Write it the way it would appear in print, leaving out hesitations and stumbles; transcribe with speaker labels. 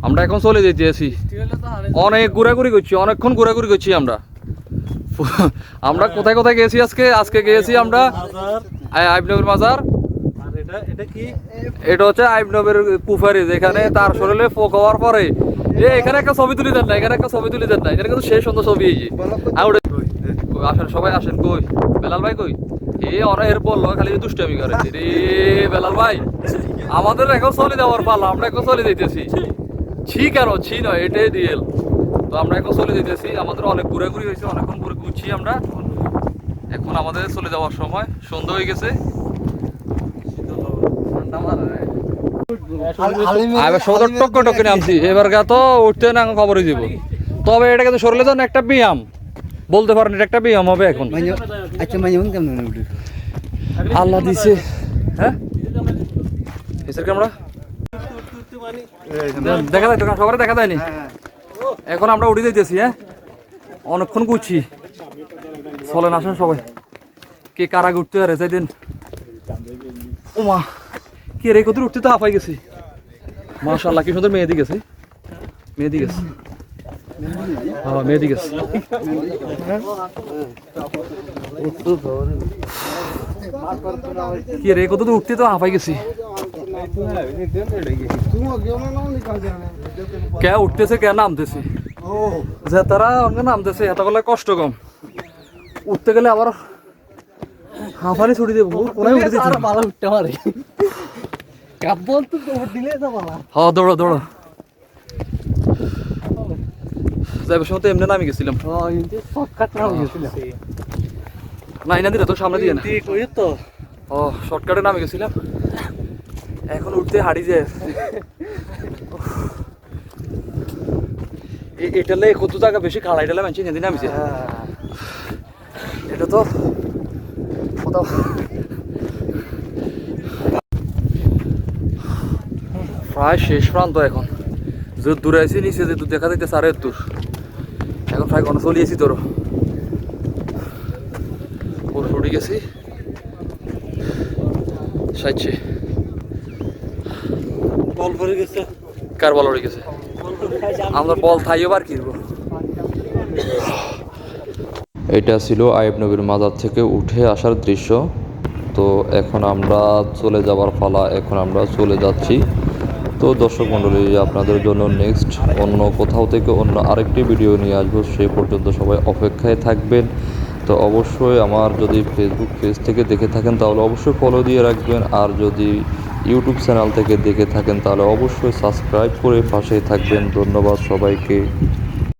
Speaker 1: আমরা এখন চলে যেতেছি, অনেক ঘোরাঘুরি করছি, অনেকক্ষণ ঘোরাঘুরি করছি আমরা। আমরা কোথায় কোথায় গেছি আজকে গিয়েছি আমরা আইবনগর মাজার। এটা হচ্ছে আইবনগর পুফারি, যেখানে তার শরীরে পোক হওয়ার পরে এখানে একটা ছবি তুলে দেন না, এখানে একটা ছবি তুলে দেন না, এখানে কিন্তু সেই সুন্দর ছবি। আসেন সবাই আসেন। কই বেলাল ভাই কই? এর বললো খালি দুষ্টামি করে রে বেলাল ভাই। আমাদের এখন চলে যাওয়ার পালা, আমরা এখন চলে যেতেছি। ছি নয়, এটাই রিয়েল। তো আমরা এখন চলে যেতেছি, আমাদের অনেক ঘোরাঘুরি হয়েছে, অনেকক্ষণ ঘুরে ঘুরছি আমরা। এখন আমাদের চলে যাওয়ার সময়, সন্ধ্যা হয়ে গেছে। টকে নামছি এবার তো উঠতে না খবরই দিব। তবে এটা কিন্তু শরীরের জন্য একটা ব্যায়াম, বলতে পারেন এটা একটা ব্যায়াম হবে এখন। আল্লাহ দিছে। হ্যাঁ ক্যামেরা দেখা যায়, সবার দেখা যায়নি। এখন আমরা উঠে যাইতেছি। হ্যাঁ অনেকক্ষণ ঘুরছি, চলেন আসেন সবাই। কে কারা উঠতে পারে যাই দিন। ও মা, কে রে কত উঠতে তো হাঁপাই গেছি। মাশাআল্লাহ কি সুন্দর মেহেদি গেছে, মেহেদি গেছে। হ্যাঁ মেহেদি গেছে। কি রে কত উঠতে তো হাঁপাই গেছি। কে উঠতেছে কে নামতেছে, যে তারা নামতেছে এত গেলে কষ্ট কম, উঠতে গেলে আবার হাঁফানি ছুটি দেবো। উঠতে পারে হ্যাঁ, দৌড়ো দৌড়ো যাইবার সময় তো এমনি নামি গেছিলাম। না এনে দিলে তো সামনে দিয়ে না। ও শর্টকাটে নামে গেছিলাম, এখন উঠতে হারিয়ে যায়। এটালে কত জায়গা বেশি খাড়া, এটালে মানছি নেদিন নামিছে। এটা তো কোথাও প্রায় শেষ প্রান্ত। এখন যে দূরে আছি নিচে যে দূর দেখা যাইতেছে আরে দূর, এখন প্রায় কোনো চলিয়েছি তোর উঠে গেছি সাইছে। বল ভরে গেছে, কার বল উড়ে গেছে? আমরা বল থাইও বার কিনবো।
Speaker 2: এটা ছিল আইয়ুব নবীর মাজার থেকে উঠে আসার দৃশ্য। তো এখন আমরা চলে যাবার পালা, এখন আমরা চলে যাচ্ছি। তো দর্শক মণ্ডলী, আপনাদের জন্য নেক্সট অন্য কোথাও থেকে অন্য আরেকটি ভিডিও নিয়ে আসবো, সে পর্যন্ত সবাই অপেক্ষায় থাকবেন। তো অবশ্যই আমার যদি ফেসবুক পেজ থেকে দেখে থাকেন তাহলে অবশ্যই ফলো দিয়ে রাখবেন, আর যদি ইউটিউব চ্যানেল থেকে দেখে থাকেন তাহলে অবশ্যই সাবস্ক্রাইব করে পাশেই থাকবেন। ধন্যবাদ সবাইকে।